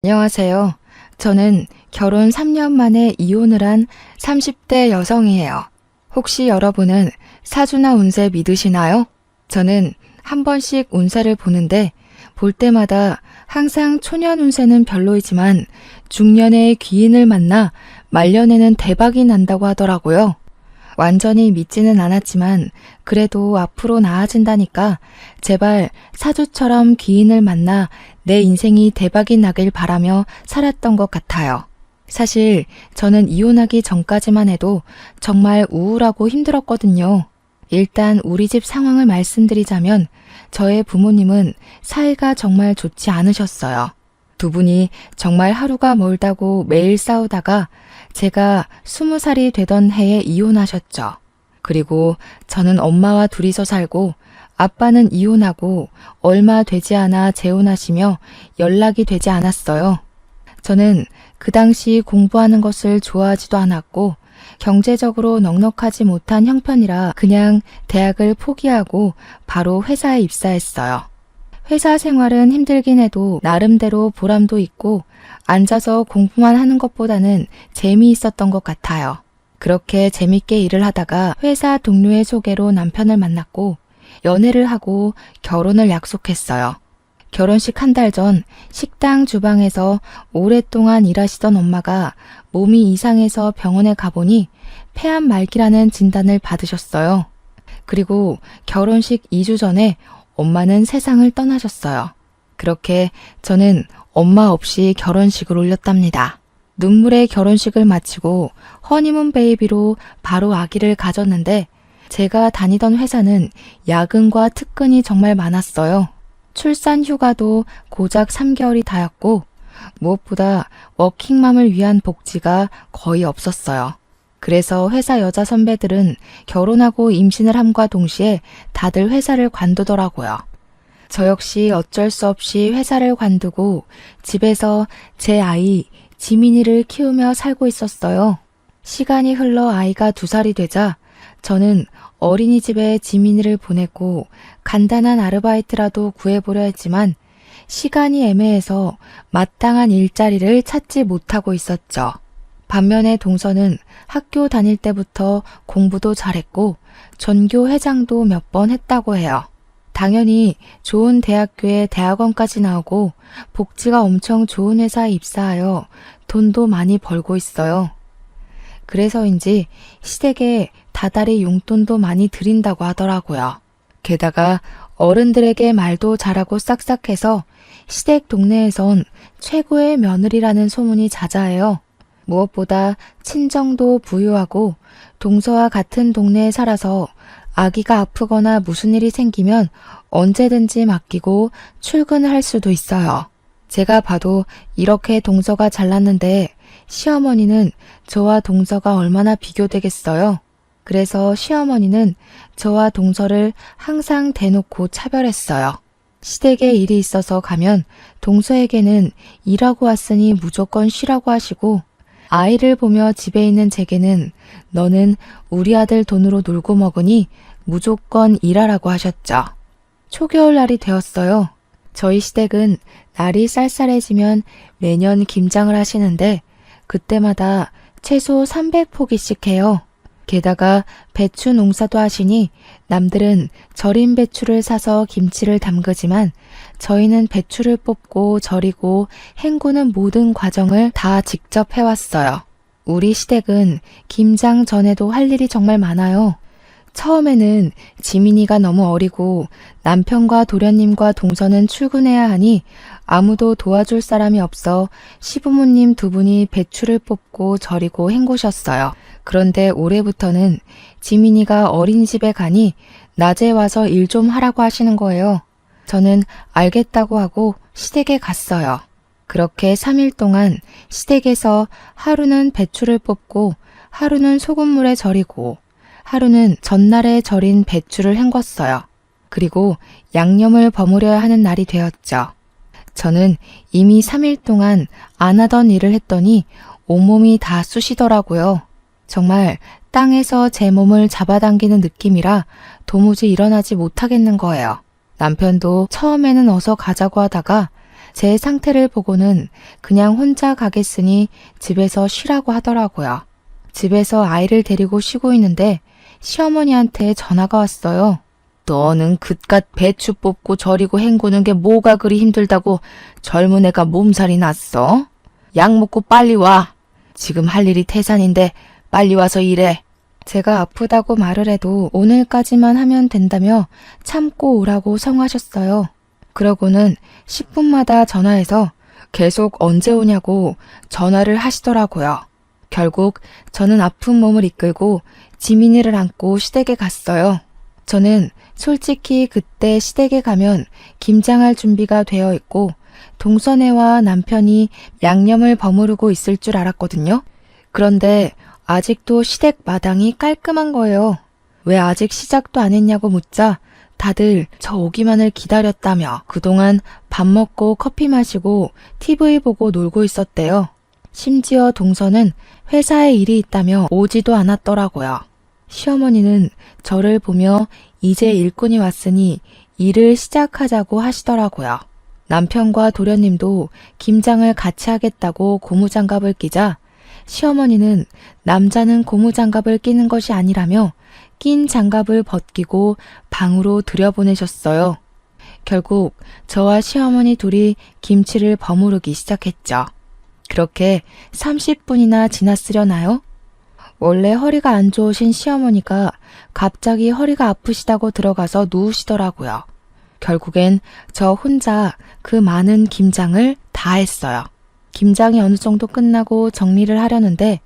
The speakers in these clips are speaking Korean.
안녕하세요. 저는 결혼 3년 만에 이혼을 한 30대 여성이에요. 혹시 여러분은 사주나 운세 믿으시나요? 저는 한 번씩 운세를 보는데 볼 때마다 항상 초년 운세는 별로이지만 중년의 귀인을 만나 말년에는 대박이 난다고 하더라고요. 완전히 믿지는 않았지만 그래도 앞으로 나아진다니까 제발 사주처럼 귀인을 만나 내 인생이 대박이 나길 바라며 살았던 것 같아요. 사실 저는 이혼하기 전까지만 해도 정말 우울하고 힘들었거든요. 일단 우리 집 상황을 말씀드리자면 저의 부모님은 사이가 정말 좋지 않으셨어요. 두 분이 정말 하루가 멀다고 매일 싸우다가 제가 20살이 되던 해에 이혼하셨죠. 그리고 저는 엄마와 둘이서 살고 아빠는 이혼하고 얼마 되지 않아 재혼하시며 연락이 되지 않았어요. 저는 그 당시 공부하는 것을 좋아하지도 않았고 경제적으로 넉넉하지 못한 형편이라 그냥 대학을 포기하고 바로 회사에 입사했어요. 회사 생활은 힘들긴 해도 나름대로 보람도 있고 앉아서 공부만 하는 것보다는 재미있었던 것 같아요. 그렇게 재밌게 일을 하다가 회사 동료의 소개로 남편을 만났고 연애를 하고 결혼을 약속했어요. 결혼식 한 달 전 식당 주방에서 오랫동안 일하시던 엄마가 몸이 이상해서 병원에 가보니 폐암 말기라는 진단을 받으셨어요. 그리고 결혼식 2주 전에 엄마는 세상을 떠나셨어요. 그렇게 저는 엄마 없이 결혼식을 올렸답니다. 눈물의 결혼식을 마치고 허니문 베이비로 바로 아기를 가졌는데 제가 다니던 회사는 야근과 특근이 정말 많았어요. 출산 휴가도 고작 3개월이 다였고 무엇보다 워킹맘을 위한 복지가 거의 없었어요. 그래서 회사 여자 선배들은 결혼하고 임신을 함과 동시에 다들 회사를 관두더라고요. 저 역시 어쩔 수 없이 회사를 관두고 집에서 제 아이 지민이를 키우며 살고 있었어요. 시간이 흘러 아이가 2살이 되자 저는 어린이집에 지민이를 보내고 간단한 아르바이트라도 구해보려 했지만 시간이 애매해서 마땅한 일자리를 찾지 못하고 있었죠. 반면에 동서는 학교 다닐 때부터 공부도 잘했고 전교 회장도 몇 번 했다고 해요. 당연히 좋은 대학교에 대학원까지 나오고 복지가 엄청 좋은 회사에 입사하여 돈도 많이 벌고 있어요. 그래서인지 시댁에 다달이 용돈도 많이 드린다고 하더라고요. 게다가 어른들에게 말도 잘하고 싹싹해서 시댁 동네에선 최고의 며느리라는 소문이 자자해요. 무엇보다 친정도 부유하고 동서와 같은 동네에 살아서 아기가 아프거나 무슨 일이 생기면 언제든지 맡기고 출근을 할 수도 있어요. 제가 봐도 이렇게 동서가 잘났는데 시어머니는 저와 동서가 얼마나 비교되겠어요. 그래서 시어머니는 저와 동서를 항상 대놓고 차별했어요. 시댁에 일이 있어서 가면 동서에게는 일하고 왔으니 무조건 쉬라고 하시고 아이를 보며 집에 있는 제게는 너는 우리 아들 돈으로 놀고 먹으니 무조건 일하라고 하셨죠. 초겨울날이 되었어요. 저희 시댁은 날이 쌀쌀해지면 매년 김장을 하시는데 그때마다 최소 300포기씩 해요. 게다가 배추 농사도 하시니 남들은 절인 배추를 사서 김치를 담그지만 저희는 배추를 뽑고 절이고 헹구는 모든 과정을 다 직접 해왔어요. 우리 시댁은 김장 전에도 할 일이 정말 많아요. 처음에는 지민이가 너무 어리고 남편과 도련님과 동서는 출근해야 하니 아무도 도와줄 사람이 없어 시부모님 2분이 배추를 뽑고 절이고 헹구셨어요. 그런데 올해부터는 지민이가 어린이집에 가니 낮에 와서 일 좀 하라고 하시는 거예요. 저는 알겠다고 하고 시댁에 갔어요. 그렇게 3일 동안 시댁에서 하루는 배추를 뽑고 하루는 소금물에 절이고 하루는 전날에 절인 배추를 헹궜어요. 그리고 양념을 버무려야 하는 날이 되었죠. 저는 이미 3일 동안 안 하던 일을 했더니 온몸이 다 쑤시더라고요. 정말 땅에서 제 몸을 잡아당기는 느낌이라 도무지 일어나지 못하겠는 거예요. 남편도 처음에는 어서 가자고 하다가 제 상태를 보고는 그냥 혼자 가겠으니 집에서 쉬라고 하더라고요. 집에서 아이를 데리고 쉬고 있는데 시어머니한테 전화가 왔어요. 너는 그깟 배추 뽑고 절이고 헹구는 게 뭐가 그리 힘들다고 젊은 애가 몸살이 났어? 약 먹고 빨리 와. 지금 할 일이 태산인데 빨리 와서 일해. 제가 아프다고 말을 해도 오늘까지만 하면 된다며 참고 오라고 성하셨어요. 그러고는 10분마다 전화해서 계속 언제 오냐고 전화를 하시더라고요. 결국 저는 아픈 몸을 이끌고 지민이를 안고 시댁에 갔어요. 저는 솔직히 그때 시댁에 가면 김장할 준비가 되어 있고 동선애와 남편이 양념을 버무르고 있을 줄 알았거든요. 그런데 아직도 시댁 마당이 깔끔한 거예요. 왜 아직 시작도 안 했냐고 묻자 다들 저 오기만을 기다렸다며 그동안 밥 먹고 커피 마시고 TV 보고 놀고 있었대요. 심지어 동서는 회사에 일이 있다며 오지도 않았더라고요. 시어머니는 저를 보며 이제 일꾼이 왔으니 일을 시작하자고 하시더라고요. 남편과 도련님도 김장을 같이 하겠다고 고무장갑을 끼자 시어머니는 남자는 고무장갑을 끼는 것이 아니라며 낀 장갑을 벗기고 방으로 들여보내셨어요. 결국 저와 시어머니 둘이 김치를 버무르기 시작했죠. 그렇게 30분이나 지났으려나요? 원래 허리가 안 좋으신 시어머니가 갑자기 허리가 아프시다고 들어가서 누우시더라고요. 결국엔 저 혼자 그 많은 김장을 다 했어요. 김장이 어느 정도 끝나고 정리를 하려는데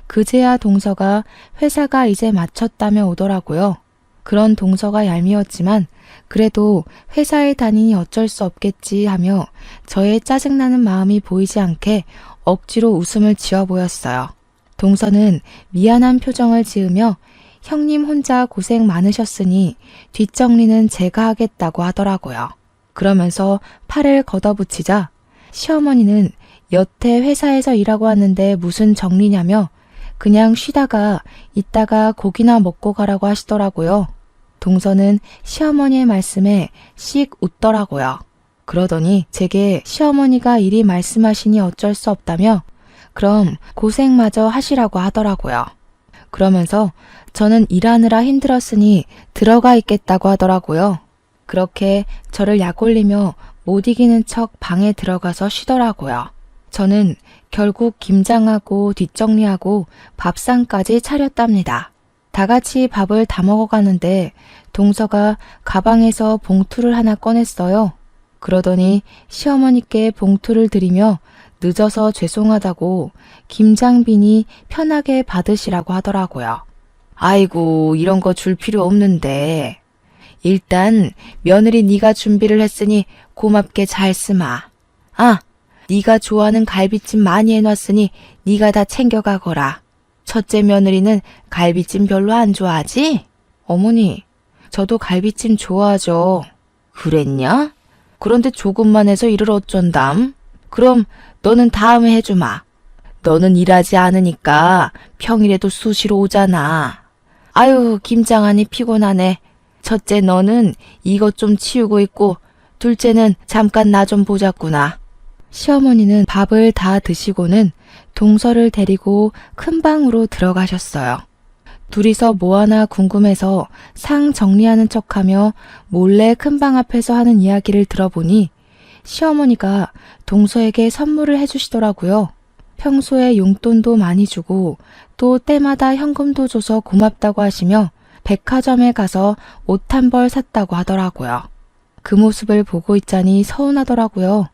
그제야 동서가 회사가 이제 마쳤다며 오더라고요. 그런 동서가 얄미웠지만 그래도 회사에 다니니 어쩔 수 없겠지 하며 저의 짜증나는 마음이 보이지 않게 억지로 웃음을 지어 보였어요. 동서는 미안한 표정을 지으며 형님 혼자 고생 많으셨으니 뒷정리는 제가 하겠다고 하더라고요. 그러면서 팔을 걷어붙이자 시어머니는 여태 회사에서 일하고 왔는데 무슨 정리냐며 그냥 쉬다가 이따가 고기나 먹고 가라고 하시더라고요. 동서는 시어머니의 말씀에 씩 웃더라고요. 그러더니 제게 시어머니가 이리 말씀하시니 어쩔 수 없다며 그럼 고생마저 하시라고 하더라고요. 그러면서 저는 일하느라 힘들었으니 들어가 있겠다고 하더라고요. 그렇게 저를 약올리며 못 이기는 척 방에 들어가서 쉬더라고요. 저는 결국 김장하고 뒷정리하고 밥상까지 차렸답니다. 다 같이 밥을 다 먹어가는데 동서가 가방에서 봉투를 하나 꺼냈어요. 그러더니 시어머니께 봉투를 드리며 늦어서 죄송하다고 김장비니 편하게 받으시라고 하더라고요. 아이고 이런 거 줄 필요 없는데 일단 며느리 네가 준비를 했으니 고맙게 잘 쓰마. 아, 네가 좋아하는 갈비찜 많이 해놨으니 네가 다 챙겨가거라. 첫째 며느리는 갈비찜 별로 안 좋아하지? 어머니, 저도 갈비찜 좋아하죠. 그랬냐? 그런데 조금만 해서 일을 어쩐담? 그럼 너는 다음에 해주마. 너는 일하지 않으니까 평일에도 수시로 오잖아. 아유, 김장하니 피곤하네. 첫째 너는 이것 좀 치우고 있고 둘째는 잠깐 나 좀 보자꾸나. 시어머니는 밥을 다 드시고는 동서를 데리고 큰 방으로 들어가셨어요. 둘이서 뭐하나 궁금해서 상 정리하는 척하며 몰래 큰 방 앞에서 하는 이야기를 들어보니 시어머니가 동서에게 선물을 해주시더라고요. 평소에 용돈도 많이 주고 또 때마다 현금도 줘서 고맙다고 하시며 백화점에 가서 옷 한 벌 샀다고 하더라고요. 그 모습을 보고 있자니 서운하더라고요.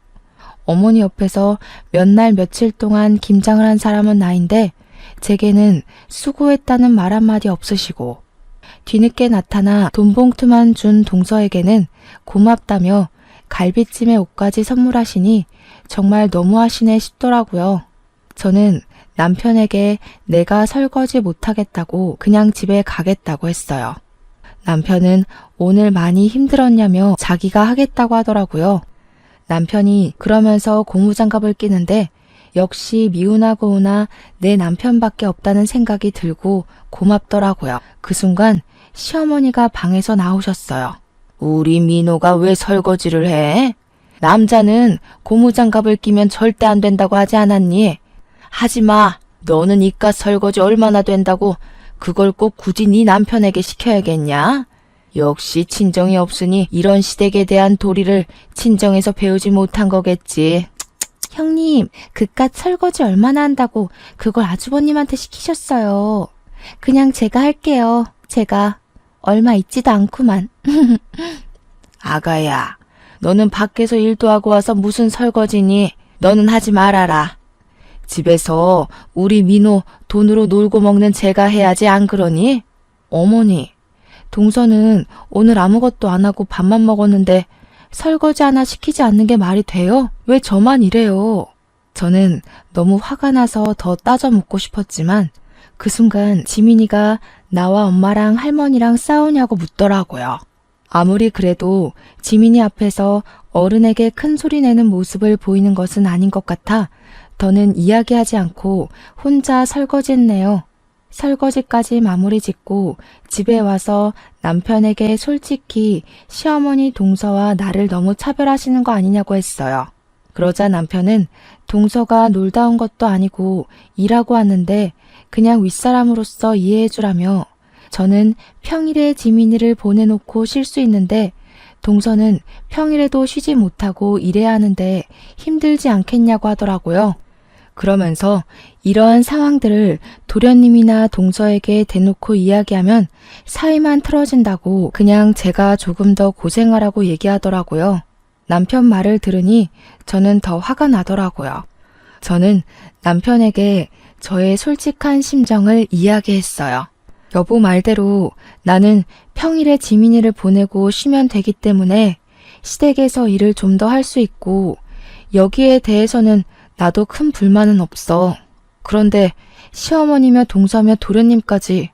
어머니 옆에서 몇 날 며칠 동안 김장을 한 사람은 나인데 제게는 수고했다는 말 한마디 없으시고 뒤늦게 나타나 돈 봉투만 준 동서에게는 고맙다며 갈비찜에 옷까지 선물하시니 정말 너무하시네 싶더라고요. 저는 남편에게 내가 설거지 못하겠다고 그냥 집에 가겠다고 했어요. 남편은 오늘 많이 힘들었냐며 자기가 하겠다고 하더라고요. 남편이 그러면서 고무장갑을 끼는데 역시 미우나 고우나 내 남편밖에 없다는 생각이 들고 고맙더라고요. 그 순간 시어머니가 방에서 나오셨어요. 우리 민호가 왜 설거지를 해? 남자는 고무장갑을 끼면 절대 안 된다고 하지 않았니? 하지마. 너는 이깟 설거지 얼마나 된다고 그걸 꼭 굳이 네 남편에게 시켜야겠냐? 역시 친정이 없으니 이런 시댁에 대한 도리를 친정에서 배우지 못한 거겠지. 형님, 그깟 설거지 얼마나 한다고 그걸 아주버님한테 시키셨어요. 그냥 제가 할게요. 제가 얼마 있지도 않구만. 아가야, 너는 밖에서 일도 하고 와서 무슨 설거지니? 너는 하지 말아라. 집에서 우리 민호 돈으로 놀고 먹는 제가 해야지 안 그러니? 어머니, 동서는 오늘 아무것도 안 하고 밥만 먹었는데 설거지 하나 시키지 않는 게 말이 돼요? 왜 저만 이래요? 저는 너무 화가 나서 더 따져 묻고 싶었지만 그 순간 지민이가 나와 엄마랑 할머니랑 싸우냐고 묻더라고요. 아무리 그래도 지민이 앞에서 어른에게 큰 소리 내는 모습을 보이는 것은 아닌 것 같아 더는 이야기하지 않고 혼자 설거지했네요. 설거지까지 마무리 짓고 집에 와서 남편에게 솔직히 시어머니 동서와 나를 너무 차별하시는 거 아니냐고 했어요. 그러자 남편은 동서가 놀다 온 것도 아니고 일하고 왔는데 그냥 윗사람으로서 이해해주라며 저는 평일에 지민이를 보내놓고 쉴 수 있는데 동서는 평일에도 쉬지 못하고 일해야 하는데 힘들지 않겠냐고 하더라고요. 그러면서 이러한 상황들을 도련님이나 동서에게 대놓고 이야기하면 사이만 틀어진다고 그냥 제가 조금 더 고생하라고 얘기하더라고요. 남편 말을 들으니 저는 더 화가 나더라고요. 저는 남편에게 저의 솔직한 심정을 이야기했어요. 여보 말대로 나는 평일에 지민이를 보내고 쉬면 되기 때문에 시댁에서 일을 좀 더 할 수 있고 여기에 대해서는 나도 큰 불만은 없어. 그런데 시어머니며 동서며 도련님까지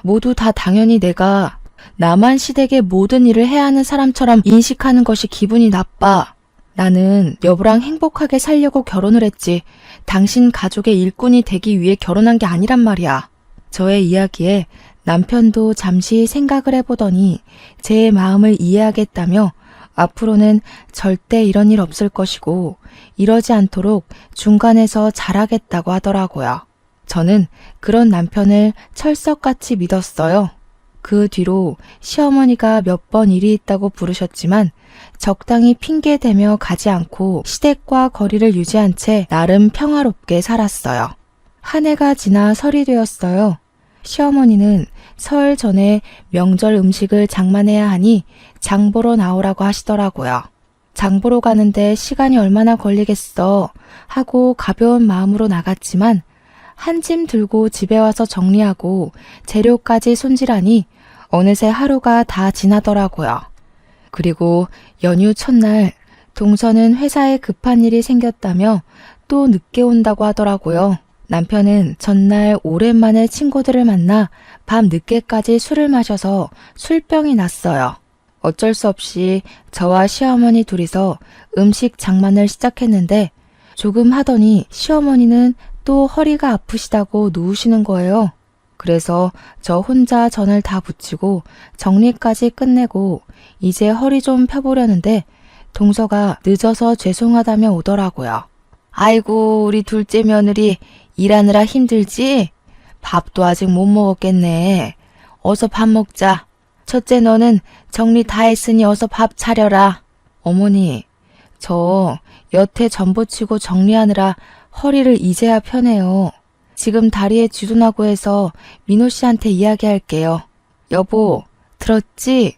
모두 다 당연히 내가 나만 시댁의 모든 일을 해야 하는 사람처럼 인식하는 것이 기분이 나빠. 나는 여보랑 행복하게 살려고 결혼을 했지 당신 가족의 일꾼이 되기 위해 결혼한 게 아니란 말이야. 저의 이야기에 남편도 잠시 생각을 해보더니 제 마음을 이해하겠다며 앞으로는 절대 이런 일 없을 것이고 이러지 않도록 중간에서 잘하겠다고 하더라고요. 저는 그런 남편을 철석같이 믿었어요. 그 뒤로 시어머니가 몇 번 일이 있다고 부르셨지만 적당히 핑계대며 가지 않고 시댁과 거리를 유지한 채 나름 평화롭게 살았어요. 한 해가 지나 설이 되었어요. 시어머니는 설 전에 명절 음식을 장만해야 하니 장 보러 나오라고 하시더라고요. 장 보러 가는데 시간이 얼마나 걸리겠어 하고 가벼운 마음으로 나갔지만 한 짐 들고 집에 와서 정리하고 재료까지 손질하니 어느새 하루가 다 지나더라고요. 그리고 연휴 첫날 동서는 회사에 급한 일이 생겼다며 또 늦게 온다고 하더라고요. 남편은 전날 오랜만에 친구들을 만나 밤 늦게까지 술을 마셔서 술병이 났어요. 어쩔 수 없이 저와 시어머니 둘이서 음식 장만을 시작했는데 조금 하더니 시어머니는 또 허리가 아프시다고 누우시는 거예요. 그래서 저 혼자 전을 다 붙이고 정리까지 끝내고 이제 허리 좀 펴보려는데 동서가 늦어서 죄송하다며 오더라고요. 아이고 우리 둘째 며느리 일하느라 힘들지? 밥도 아직 못 먹었겠네. 어서 밥 먹자. 첫째 너는 정리 다 했으니 어서 밥 차려라. 어머니, 저 여태 전 부치고 정리하느라 허리를 이제야 펴네요. 지금 다리에 쥐도나고 해서 민호 씨한테 이야기할게요. 여보, 들었지?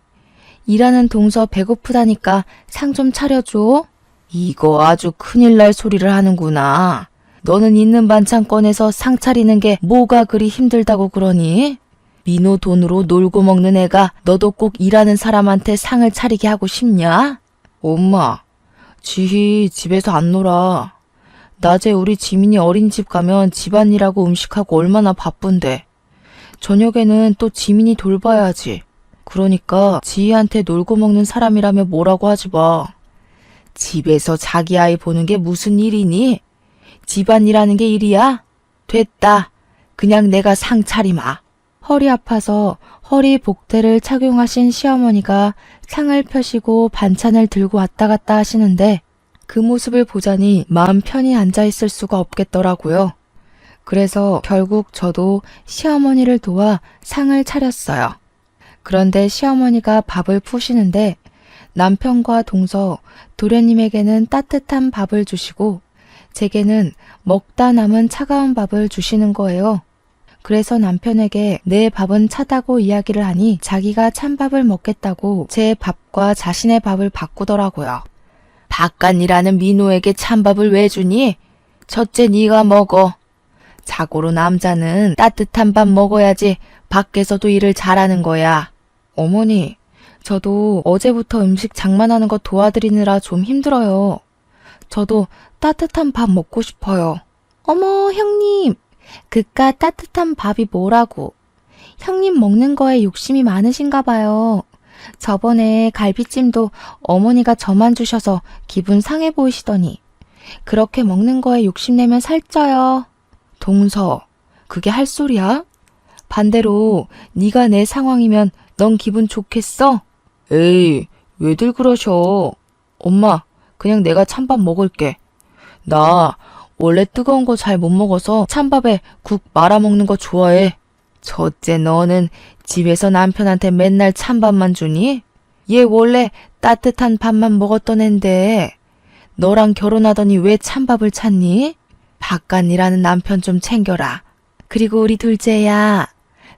일하는 동서 배고프다니까 상 좀 차려줘. 이거 아주 큰일 날 소리를 하는구나. 너는 있는 반찬 꺼내서 상 차리는 게 뭐가 그리 힘들다고 그러니? 민호 돈으로 놀고 먹는 애가 너도 꼭 일하는 사람한테 상을 차리게 하고 싶냐? 엄마, 지희 집에서 안 놀아. 낮에 우리 지민이 어린이집 가면 집안일하고 음식하고 얼마나 바쁜데. 저녁에는 또 지민이 돌봐야지. 그러니까 지희한테 놀고 먹는 사람이라며 뭐라고 하지 마. 집에서 자기 아이 보는 게 무슨 일이니? 집안일하는 게 일이야? 됐다. 그냥 내가 상 차리마. 허리 아파서 허리 복대를 착용하신 시어머니가 상을 펴시고 반찬을 들고 왔다 갔다 하시는데 그 모습을 보자니 마음 편히 앉아있을 수가 없겠더라고요. 그래서 결국 저도 시어머니를 도와 상을 차렸어요. 그런데 시어머니가 밥을 푸시는데 남편과 동서, 도련님에게는 따뜻한 밥을 주시고 제게는 먹다 남은 차가운 밥을 주시는 거예요. 그래서 남편에게 내 밥은 차다고 이야기를 하니 자기가 찬밥을 먹겠다고 제 밥과 자신의 밥을 바꾸더라고요. 바깥이라는 민호에게 찬밥을 왜 주니? 첫째 네가 먹어. 자고로 남자는 따뜻한 밥 먹어야지 밖에서도 일을 잘하는 거야. 어머니, 저도 어제부터 음식 장만하는 거 도와드리느라 좀 힘들어요. 저도 따뜻한 밥 먹고 싶어요. 어머, 형님, 그깟 따뜻한 밥이 뭐라고. 형님 먹는 거에 욕심이 많으신가 봐요. 저번에 갈비찜도 어머니가 저만 주셔서 기분 상해 보이시더니 그렇게 먹는 거에 욕심내면 살쪄요. 동서, 그게 할 소리야? 반대로 네가 내 상황이면 넌 기분 좋겠어? 에이, 왜들 그러셔. 엄마, 그냥 내가 찬밥 먹을게. 나 원래 뜨거운 거 잘 못 먹어서 찬밥에 국 말아 먹는 거 좋아해. 첫째, 너는 집에서 남편한테 맨날 찬밥만 주니? 얘 원래 따뜻한 밥만 먹었던 앤데 너랑 결혼하더니 왜 찬밥을 찾니? 바깥일하는 남편 좀 챙겨라. 그리고 우리 둘째야,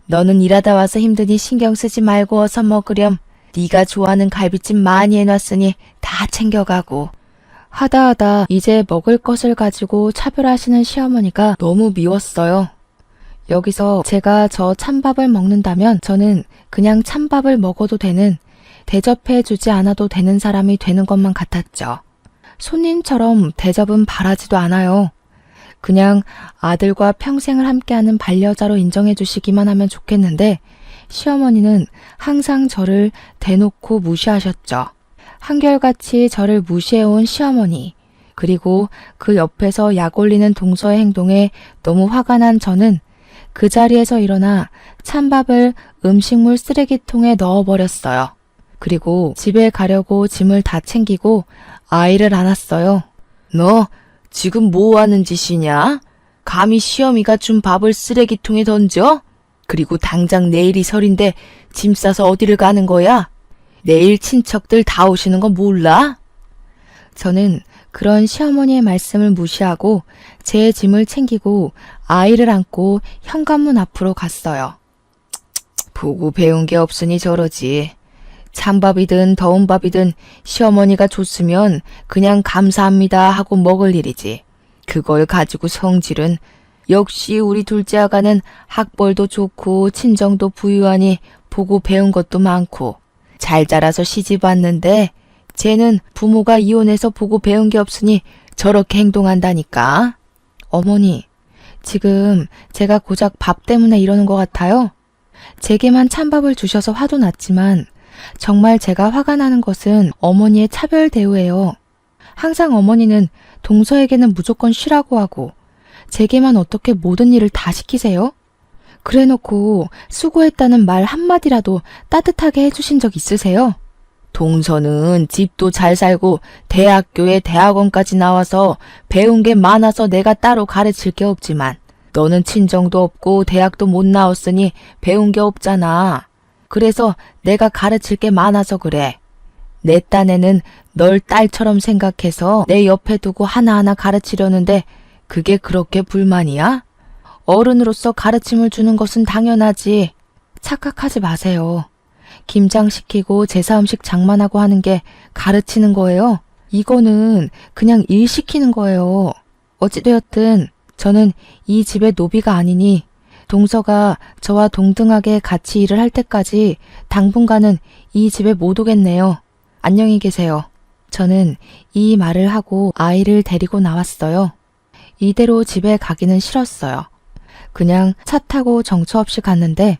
너는 일하다 와서 힘드니 신경 쓰지 말고 어서 먹으렴. 네가 좋아하는 갈비찜 많이 해놨으니 다 챙겨가고. 하다 이제 먹을 것을 가지고 차별하시는 시어머니가 너무 미웠어요. 여기서 제가 저 찬밥을 먹는다면 저는 그냥 찬밥을 먹어도 되는, 대접해주지 않아도 되는 사람이 되는 것만 같았죠. 손님처럼 대접은 바라지도 않아요. 그냥 아들과 평생을 함께하는 반려자로 인정해 주시기만 하면 좋겠는데 시어머니는 항상 저를 대놓고 무시하셨죠. 한결같이 저를 무시해온 시어머니, 그리고 그 옆에서 약 올리는 동서의 행동에 너무 화가 난 저는 그 자리에서 일어나 찬밥을 음식물 쓰레기통에 넣어버렸어요. 그리고 집에 가려고 짐을 다 챙기고 아이를 안았어요. 너 지금 뭐 하는 짓이냐? 감히 시어미가 준 밥을 쓰레기통에 던져? 그리고 당장 내일이 설인데 짐 싸서 어디를 가는 거야? 내일 친척들 다 오시는 거 몰라? 저는 그런 시어머니의 말씀을 무시하고 제 짐을 챙기고 아이를 안고 현관문 앞으로 갔어요. 보고 배운 게 없으니 저러지. 찬밥이든 더운 밥이든 시어머니가 줬으면 그냥 감사합니다 하고 먹을 일이지. 그걸 가지고 성질은. 역시 우리 둘째 아가는 학벌도 좋고 친정도 부유하니 보고 배운 것도 많고 잘 자라서 시집 왔는데 쟤는 부모가 이혼해서 보고 배운 게 없으니 저렇게 행동한다니까. 어머니, 지금 제가 고작 밥 때문에 이러는 것 같아요? 제게만 찬밥을 주셔서 화도 났지만 정말 제가 화가 나는 것은 어머니의 차별 대우예요. 항상 어머니는 동서에게는 무조건 쉬라고 하고 제게만 어떻게 모든 일을 다 시키세요? 그래놓고 수고했다는 말 한마디라도 따뜻하게 해주신 적 있으세요? 동서는 집도 잘 살고 대학교에 대학원까지 나와서 배운 게 많아서 내가 따로 가르칠 게 없지만 너는 친정도 없고 대학도 못 나왔으니 배운 게 없잖아. 그래서 내가 가르칠 게 많아서 그래. 내 딴에는 널 딸처럼 생각해서 내 옆에 두고 하나하나 가르치려는데 그게 그렇게 불만이야? 어른으로서 가르침을 주는 것은 당연하지. 착각하지 마세요. 김장시키고 제사음식 장만하고 하는 게 가르치는 거예요. 이거는 그냥 일 시키는 거예요. 어찌되었든 저는 이 집의 노비가 아니니 동서가 저와 동등하게 같이 일을 할 때까지 당분간은 이 집에 못 오겠네요. 안녕히 계세요. 저는 이 말을 하고 아이를 데리고 나왔어요. 이대로 집에 가기는 싫었어요. 그냥 차 타고 정처 없이 갔는데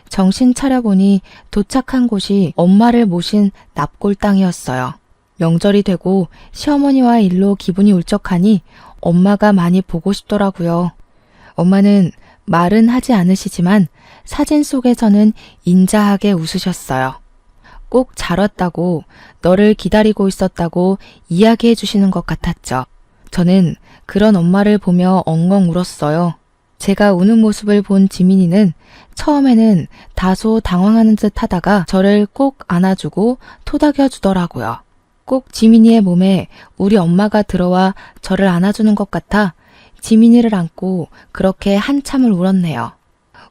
정신 차려보니 도착한 곳이 엄마를 모신 납골 땅이었어요. 명절이 되고 시어머니와 일로 기분이 울적하니 엄마가 많이 보고 싶더라고요. 엄마는 말은 하지 않으시지만 사진 속에서는 인자하게 웃으셨어요. 꼭 잘 왔다고, 너를 기다리고 있었다고 이야기해 주시는 것 같았죠. 저는 그런 엄마를 보며 엉엉 울었어요. 제가 우는 모습을 본 지민이는 처음에는 다소 당황하는 듯 하다가 저를 꼭 안아주고 토닥여 주더라고요. 꼭 지민이의 몸에 우리 엄마가 들어와 저를 안아주는 것 같아 지민이를 안고 그렇게 한참을 울었네요.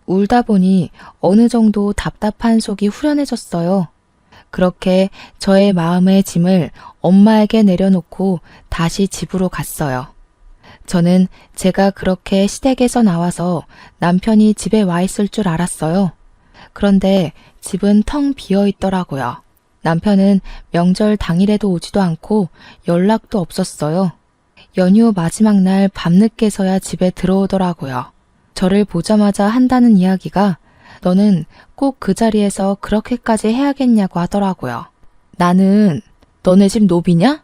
울다 보니 어느 정도 답답한 속이 후련해졌어요. 그렇게 저의 마음의 짐을 엄마에게 내려놓고 다시 집으로 갔어요. 저는 제가 그렇게 시댁에서 나와서 남편이 집에 와 있을 줄 알았어요. 그런데 집은 텅 비어 있더라고요. 남편은 명절 당일에도 오지도 않고 연락도 없었어요. 연휴 마지막 날 밤늦게서야 집에 들어오더라고요. 저를 보자마자 한다는 이야기가 너는 꼭 그 자리에서 그렇게까지 해야겠냐고 하더라고요. 나는 너네 집 노비냐?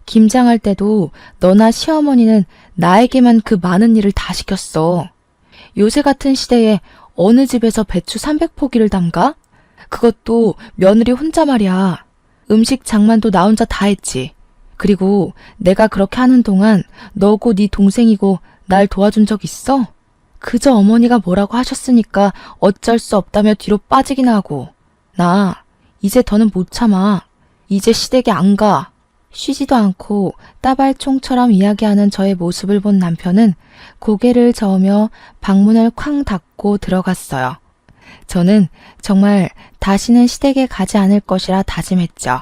김장할 때도 너나 시어머니는 나에게만 그 많은 일을 다 시켰어. 요새 같은 시대에 어느 집에서 배추 300포기를 담가? 그것도 며느리 혼자 말이야. 음식 장만도 나 혼자 다 했지. 그리고 내가 그렇게 하는 동안 너고 네 동생이고 날 도와준 적 있어? 그저 어머니가 뭐라고 하셨으니까 어쩔 수 없다며 뒤로 빠지기나 하고. 나 이제 더는 못 참아. 이제 시댁에 안 가. 쉬지도 않고 따발총처럼 이야기하는 저의 모습을 본 남편은 고개를 저으며 방문을 쾅 닫고 들어갔어요. 저는 정말 다시는 시댁에 가지 않을 것이라 다짐했죠.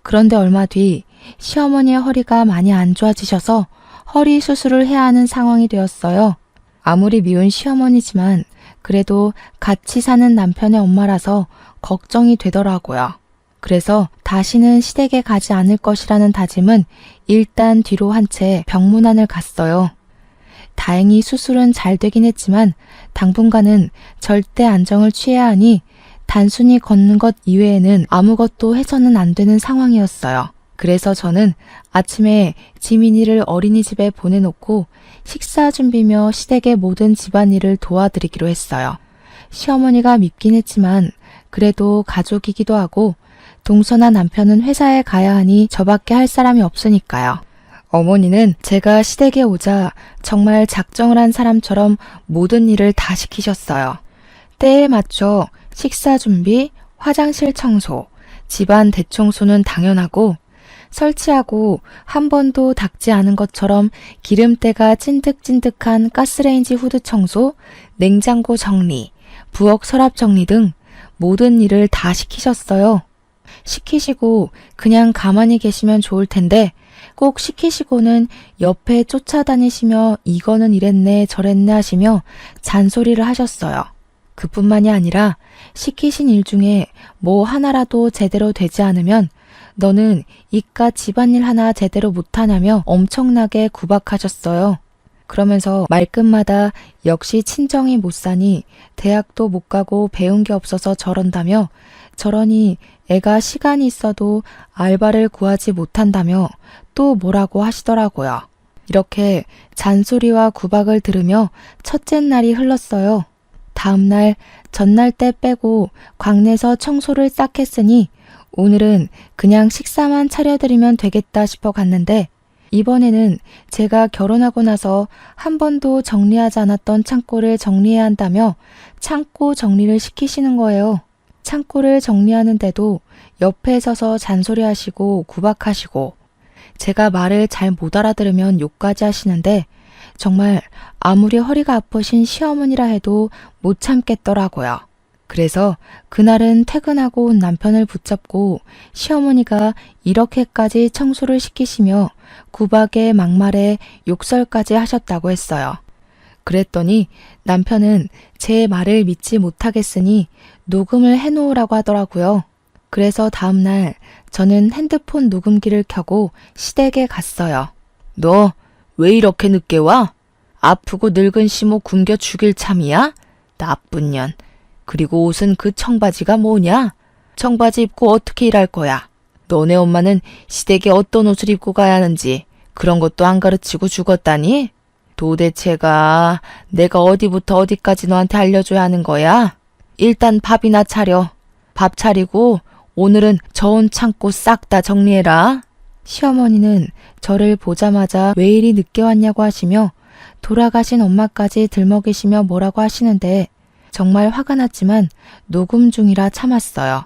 그런데 얼마 뒤 시어머니의 허리가 많이 안 좋아지셔서 허리 수술을 해야 하는 상황이 되었어요. 아무리 미운 시어머니지만 그래도 같이 사는 남편의 엄마라서 걱정이 되더라고요. 그래서 다시는 시댁에 가지 않을 것이라는 다짐은 일단 뒤로 한 채 병문안을 갔어요. 다행히 수술은 잘 되긴 했지만 당분간은 절대 안정을 취해야 하니 단순히 걷는 것 이외에는 아무것도 해서는 안 되는 상황이었어요. 그래서 저는 아침에 지민이를 어린이집에 보내놓고 식사 준비며 시댁의 모든 집안일을 도와드리기로 했어요. 시어머니가 밉긴 했지만 그래도 가족이기도 하고 동서나 남편은 회사에 가야 하니 저밖에 할 사람이 없으니까요. 어머니는 제가 시댁에 오자 정말 작정을 한 사람처럼 모든 일을 다 시키셨어요. 때에 맞춰 식사 준비, 화장실 청소, 집안 대청소는 당연하고 설치하고 한 번도 닦지 않은 것처럼 기름때가 찐득찐득한 가스레인지 후드 청소, 냉장고 정리, 부엌 서랍 정리 등 모든 일을 다 시키셨어요. 시키시고 그냥 가만히 계시면 좋을 텐데 꼭 시키시고는 옆에 쫓아다니시며 이거는 이랬네 저랬네 하시며 잔소리를 하셨어요. 그뿐만이 아니라 시키신 일 중에 뭐 하나라도 제대로 되지 않으면 너는 이깟 집안일 하나 제대로 못하냐며 엄청나게 구박하셨어요. 그러면서 말끝마다 역시 친정이 못 사니 대학도 못 가고 배운 게 없어서 저런다며 저러니 애가 시간이 있어도 알바를 구하지 못한다며 또 뭐라고 하시더라고요. 이렇게 잔소리와 구박을 들으며 첫째 날이 흘렀어요. 다음 날, 전날 때 빼고 광내서 청소를 싹 했으니 오늘은 그냥 식사만 차려드리면 되겠다 싶어 갔는데 이번에는 제가 결혼하고 나서 한 번도 정리하지 않았던 창고를 정리해야 한다며 창고 정리를 시키시는 거예요. 창고를 정리하는데도 옆에 서서 잔소리하시고 구박하시고 제가 말을 잘 못 알아들으면 욕까지 하시는데 정말 아무리 허리가 아프신 시어머니라 해도 못 참겠더라고요. 그래서 그날은 퇴근하고 온 남편을 붙잡고 시어머니가 이렇게까지 청소를 시키시며 구박에 막말에 욕설까지 하셨다고 했어요. 그랬더니 남편은 제 말을 믿지 못하겠으니 녹음을 해놓으라고 하더라고요. 그래서 다음날 저는 핸드폰 녹음기를 켜고 시댁에 갔어요. 너 왜 이렇게 늦게 와? 아프고 늙은 시모 굶겨 죽일 참이야? 나쁜 년. 그리고 옷은 그 청바지가 뭐냐? 청바지 입고 어떻게 일할 거야? 너네 엄마는 시댁에 어떤 옷을 입고 가야 하는지 그런 것도 안 가르치고 죽었다니? 도대체가 내가 어디부터 어디까지 너한테 알려줘야 하는 거야? 일단 밥이나 차려. 밥 차리고 오늘은 저온 창고 싹 다 정리해라. 시어머니는 저를 보자마자 왜 이리 늦게 왔냐고 하시며 돌아가신 엄마까지 들먹이시며 뭐라고 하시는데 정말 화가 났지만 녹음 중이라 참았어요.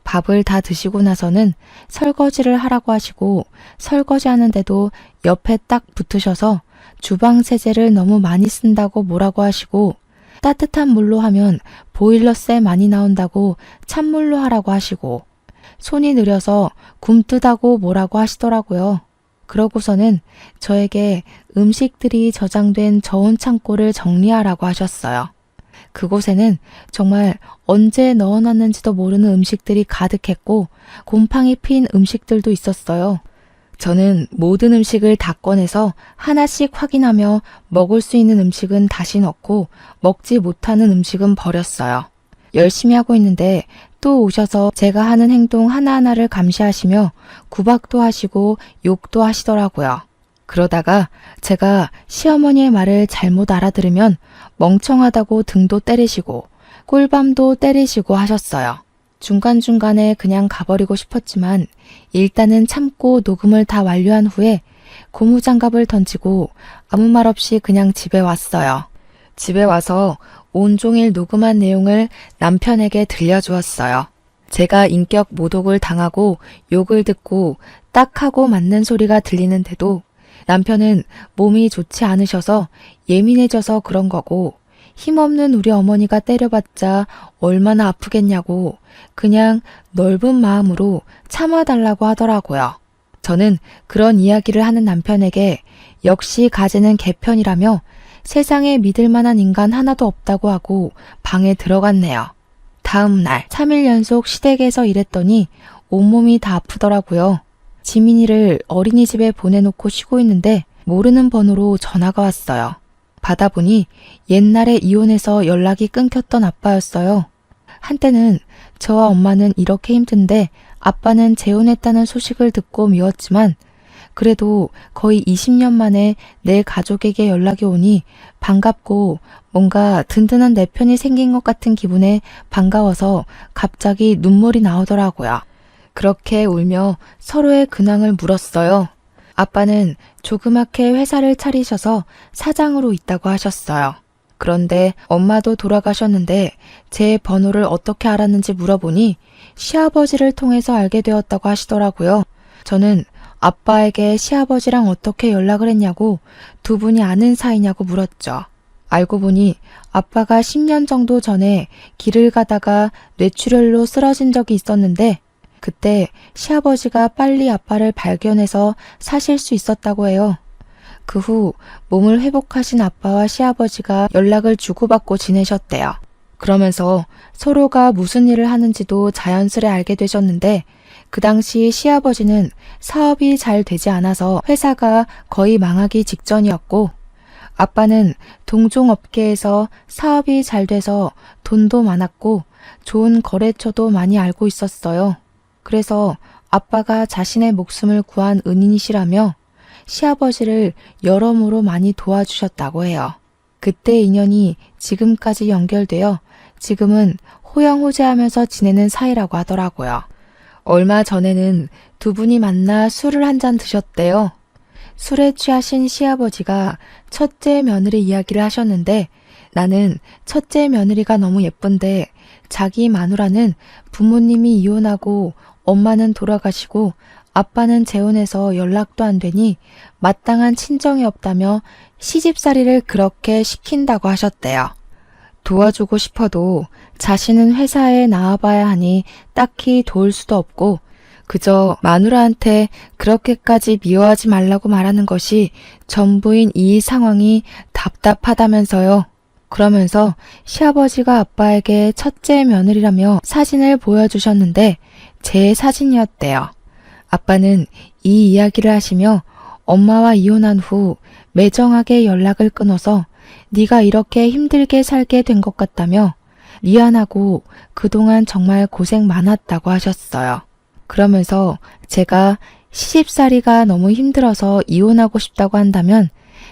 밥을 다 드시고 나서는 설거지를 하라고 하시고 설거지 하는데도 옆에 딱 붙으셔서 주방 세제를 너무 많이 쓴다고 뭐라고 하시고 따뜻한 물로 하면 보일러세 많이 나온다고 찬물로 하라고 하시고 손이 느려서 굼뜨다고 뭐라고 하시더라고요. 그러고서는 저에게 음식들이 저장된 저온 창고를 정리하라고 하셨어요. 그곳에는 정말 언제 넣어놨는지도 모르는 음식들이 가득했고 곰팡이 핀 음식들도 있었어요. 저는 모든 음식을 다 꺼내서 하나씩 확인하며 먹을 수 있는 음식은 다시 넣고 먹지 못하는 음식은 버렸어요. 열심히 하고 있는데 또 오셔서 제가 하는 행동 하나하나를 감시하시며 구박도 하시고 욕도 하시더라고요. 그러다가 제가 시어머니의 말을 잘못 알아들으면 멍청하다고 등도 때리시고 꿀밤도 때리시고 하셨어요. 중간중간에 그냥 가버리고 싶었지만 일단은 참고 녹음을 다 완료한 후에 고무장갑을 던지고 아무 말 없이 그냥 집에 왔어요. 집에 와서 온종일 녹음한 내용을 남편에게 들려주었어요. 제가 인격 모독을 당하고 욕을 듣고 딱 하고 맞는 소리가 들리는데도 남편은 몸이 좋지 않으셔서 예민해져서 그런 거고 힘없는 우리 어머니가 때려봤자 얼마나 아프겠냐고 그냥 넓은 마음으로 참아달라고 하더라고요. 저는 그런 이야기를 하는 남편에게 역시 가재는 개편이라며 세상에 믿을 만한 인간 하나도 없다고 하고 방에 들어갔네요. 다음 날 3일 연속 시댁에서 일했더니 온몸이 다 아프더라고요. 지민이를 어린이집에 보내놓고 쉬고 있는데 모르는 번호로 전화가 왔어요. 받아보니 옛날에 이혼해서 연락이 끊겼던 아빠였어요. 한때는 저와 엄마는 이렇게 힘든데 아빠는 재혼했다는 소식을 듣고 미웠지만 그래도 거의 20년 만에 내 가족에게 연락이 오니 반갑고 뭔가 든든한 내 편이 생긴 것 같은 기분에 반가워서 갑자기 눈물이 나오더라고요. 그렇게 울며 서로의 근황을 물었어요. 아빠는 조그맣게 회사를 차리셔서 사장으로 있다고 하셨어요. 그런데 엄마도 돌아가셨는데 제 번호를 어떻게 알았는지 물어보니 시아버지를 통해서 알게 되었다고 하시더라고요. 저는 아빠에게 시아버지랑 어떻게 연락을 했냐고 두 분이 아는 사이냐고 물었죠. 알고 보니 아빠가 10년 정도 전에 길을 가다가 뇌출혈로 쓰러진 적이 있었는데 그때 시아버지가 빨리 아빠를 발견해서 사실 수 있었다고 해요. 그 후 몸을 회복하신 아빠와 시아버지가 연락을 주고받고 지내셨대요. 그러면서 서로가 무슨 일을 하는지도 자연스레 알게 되셨는데 그 당시 시아버지는 사업이 잘 되지 않아서 회사가 거의 망하기 직전이었고 아빠는 동종업계에서 사업이 잘 돼서 돈도 많았고 좋은 거래처도 많이 알고 있었어요. 그래서 아빠가 자신의 목숨을 구한 은인이시라며 시아버지를 여러모로 많이 도와주셨다고 해요. 그때 인연이 지금까지 연결되어 지금은 호영호재하면서 지내는 사이라고 하더라고요. 얼마 전에는 두 분이 만나 술을 한 잔 드셨대요. 술에 취하신 시아버지가 첫째 며느리 이야기를 하셨는데 나는 첫째 며느리가 너무 예쁜데 자기 마누라는 부모님이 이혼하고 엄마는 돌아가시고 아빠는 재혼해서 연락도 안 되니 마땅한 친정이 없다며 시집살이를 그렇게 시킨다고 하셨대요. 도와주고 싶어도 자신은 회사에 나와봐야 하니 딱히 도울 수도 없고 그저 마누라한테 그렇게까지 미워하지 말라고 말하는 것이 전부인 이 상황이 답답하다면서요. 그러면서 시아버지가 아빠에게 첫째 며느리라며 사진을 보여주셨는데 제 사진이었대요. 아빠는 이 이야기를 하시며 엄마와 이혼한 후 매정하게 연락을 끊어서 네가 이렇게 힘들게 살게 된 것 같다며 미안하고 그동안 정말 고생 많았다고 하셨어요. 그러면서 제가 시집살이가 너무 힘들어서 이혼하고 싶다고 한다면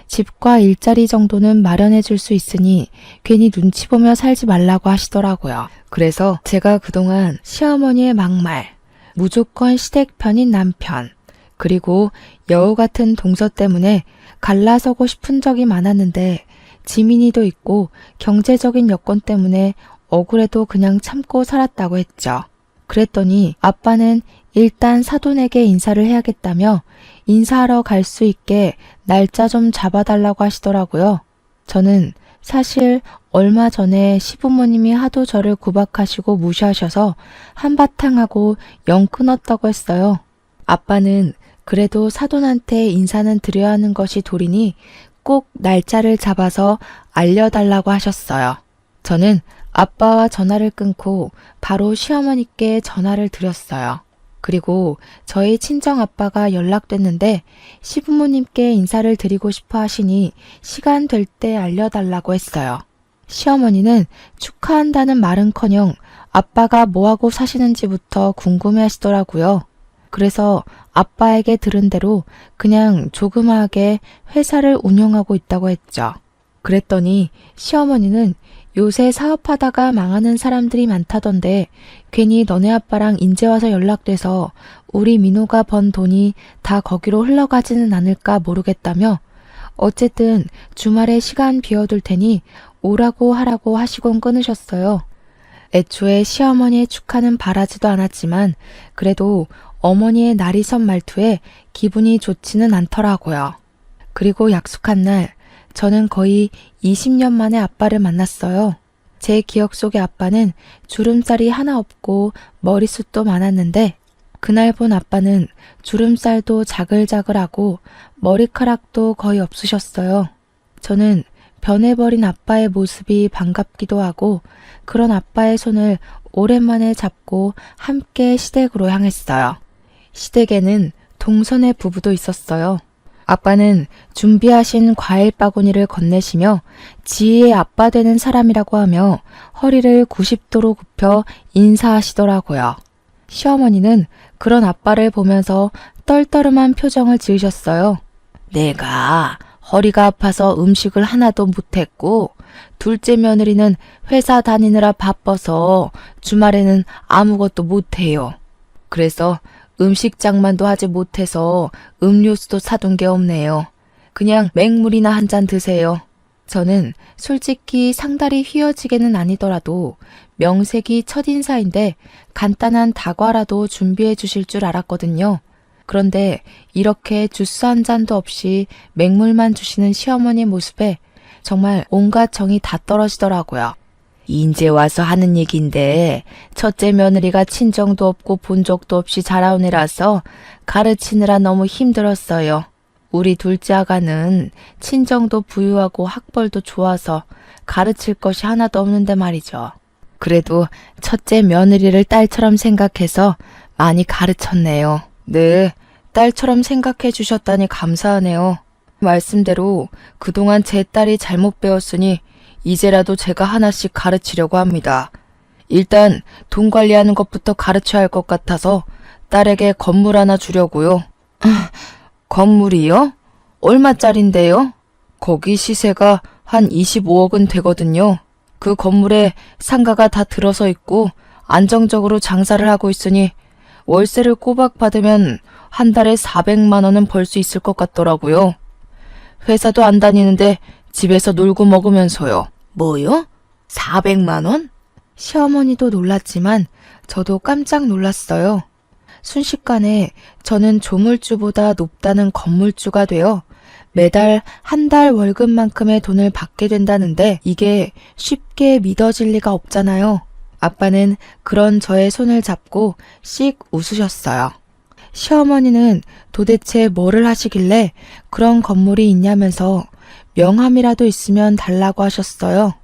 집과 일자리 정도는 마련해 줄 수 있으니 괜히 눈치 보며 살지 말라고 하시더라고요. 그래서 제가 그동안 시어머니의 막말, 무조건 시댁 편인 남편, 그리고 여우 같은 동서 때문에 갈라서고 싶은 적이 많았는데 지민이도 있고 경제적인 여건 때문에 억울해도 그냥 참고 살았다고 했죠. 그랬더니 아빠는 일단 사돈에게 인사를 해야겠다며 인사하러 갈 수 있게 날짜 좀 잡아달라고 하시더라고요. 저는 사실 얼마 전에 시부모님이 하도 저를 구박하시고 무시하셔서 한바탕 하고 영 끊었다고 했어요. 아빠는 그래도 사돈한테 인사는 드려야 하는 것이 도리니 꼭 날짜를 잡아서 알려달라고 하셨어요. 저는 아빠와 전화를 끊고 바로 시어머니께 전화를 드렸어요. 그리고 저희 친정 아빠가 연락됐는데 시부모님께 인사를 드리고 싶어 하시니 시간 될 때 알려달라고 했어요. 시어머니는 축하한다는 말은커녕 아빠가 뭐하고 사시는지부터 궁금해 하시더라고요. 그래서 아빠에게 들은 대로 그냥 조그마하게 회사를 운영하고 있다고 했죠. 그랬더니 시어머니는 요새 사업하다가 망하는 사람들이 많다던데 괜히 너네 아빠랑 인제 와서 연락돼서 우리 민호가 번 돈이 다 거기로 흘러가지는 않을까 모르겠다며 어쨌든 주말에 시간 비워둘 테니 오라고 하라고 하시곤 끊으셨어요. 애초에 시어머니의 축하는 바라지도 않았지만 그래도 어머니의 날이 선 말투에 기분이 좋지는 않더라고요. 그리고 약속한 날 저는 거의 20년 만에 아빠를 만났어요. 제 기억 속의 아빠는 주름살이 하나 없고 머리숱도 많았는데 그날 본 아빠는 주름살도 자글자글하고 머리카락도 거의 없으셨어요. 저는 변해버린 아빠의 모습이 반갑기도 하고 그런 아빠의 손을 오랜만에 잡고 함께 시댁으로 향했어요. 시댁에는 동선의 부부도 있었어요. 아빠는 준비하신 과일 바구니를 건네시며 지혜의 아빠 되는 사람이라고 하며 허리를 90도로 굽혀 인사하시더라고요. 시어머니는 그런 아빠를 보면서 떨떠름한 표정을 지으셨어요. 내가 허리가 아파서 음식을 하나도 못했고 둘째 며느리는 회사 다니느라 바빠서 주말에는 아무것도 못해요. 그래서 음식장만도 하지 못해서 음료수도 사둔 게 없네요. 그냥 맹물이나 한 잔 드세요. 저는 솔직히 상다리 휘어지게는 아니더라도 명색이 첫인사인데 간단한 다과라도 준비해 주실 줄 알았거든요. 그런데 이렇게 주스 한 잔도 없이 맹물만 주시는 시어머니 모습에 정말 온갖 정이 다 떨어지더라고요. 인제 와서 하는 얘긴데 첫째 며느리가 친정도 없고 본 적도 없이 자라온 애라서 가르치느라 너무 힘들었어요. 우리 둘째 아가는 친정도 부유하고 학벌도 좋아서 가르칠 것이 하나도 없는데 말이죠. 그래도 첫째 며느리를 딸처럼 생각해서 많이 가르쳤네요. 네, 딸처럼 생각해 주셨다니 감사하네요. 말씀대로 그동안 제 딸이 잘못 배웠으니 이제라도 제가 하나씩 가르치려고 합니다. 일단 돈 관리하는 것부터 가르쳐야 할 것 같아서 딸에게 건물 하나 주려고요. 건물이요? 얼마짜린데요? 거기 시세가 한 25억은 되거든요. 그 건물에 상가가 다 들어서 있고 안정적으로 장사를 하고 있으니 월세를 꼬박 받으면 한 달에 400만 원은 벌 수 있을 것 같더라고요. 회사도 안 다니는데 집에서 놀고 먹으면서요. 뭐요? 400만 원? 시어머니도 놀랐지만 저도 깜짝 놀랐어요. 순식간에 저는 조물주보다 높다는 건물주가 되어 매달 한 달 월급만큼의 돈을 받게 된다는데 이게 쉽게 믿어질 리가 없잖아요. 아빠는 그런 저의 손을 잡고 씩 웃으셨어요. 시어머니는 도대체 뭐를 하시길래 그런 건물이 있냐면서 명함이라도 있으면 달라고 하셨어요.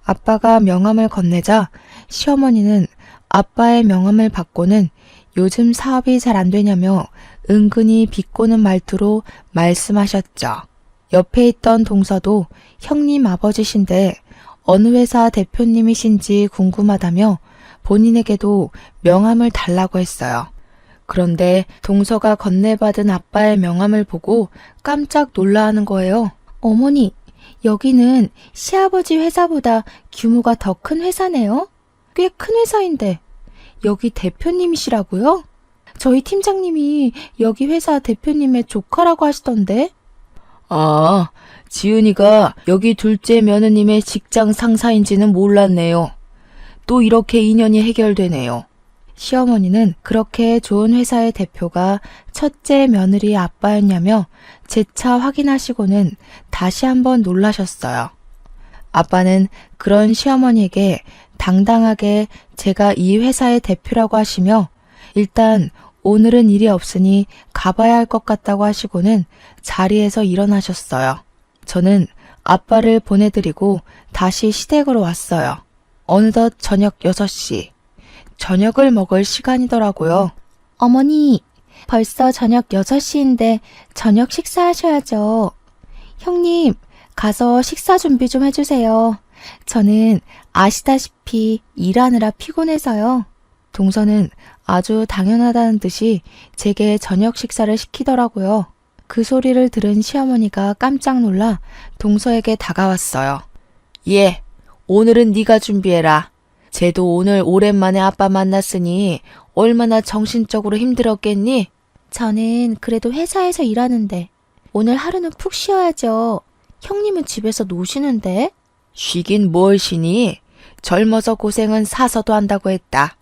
아빠가 명함을 건네자 시어머니는 아빠의 명함을 받고는 요즘 사업이 잘 안 되냐며 은근히 비꼬는 말투로 말씀하셨죠. 옆에 있던 동서도 형님 아버지신데 어느 회사 대표님이신지 궁금하다며 본인에게도 명함을 달라고 했어요. 그런데 동서가 건네받은 아빠의 명함을 보고 깜짝 놀라하는 거예요. 어머니, 여기는 시아버지 회사보다 규모가 더 큰 회사네요? 꽤 큰 회사인데 여기 대표님이시라고요? 저희 팀장님이 여기 회사 대표님의 조카라고 하시던데? 아, 지은이가 여기 둘째 며느님의 직장 상사인지는 몰랐네요. 또 이렇게 인연이 해결되네요. 시어머니는 그렇게 좋은 회사의 대표가 첫째 며느리 아빠였냐며 재차 확인하시고는 다시 한번 놀라셨어요. 아빠는 그런 시어머니에게 당당하게 제가 이 회사의 대표라고 하시며 일단 오늘은 일이 없으니 가봐야 할 것 같다고 하시고는 자리에서 일어나셨어요. 저는 아빠를 보내드리고 다시 시댁으로 왔어요. 어느덧 저녁 6시. 저녁을 먹을 시간이더라고요. 어머니, 벌써 저녁 6시인데 저녁 식사하셔야죠. 형님, 가서 식사 준비 좀 해주세요. 저는 아시다시피 일하느라 피곤해서요. 동서는 아주 당연하다는 듯이 제게 저녁 식사를 시키더라고요. 그 소리를 들은 시어머니가 깜짝 놀라 동서에게 다가왔어요. 예, 오늘은 네가 준비해라. 쟤도 오늘 오랜만에 아빠 만났으니 얼마나 정신적으로 힘들었겠니? 저는 그래도 회사에서 일하는데 오늘 하루는 푹 쉬어야죠. 형님은 집에서 노시는데? 쉬긴 뭘 쉬니? 젊어서 고생은 사서도 한다고 했다.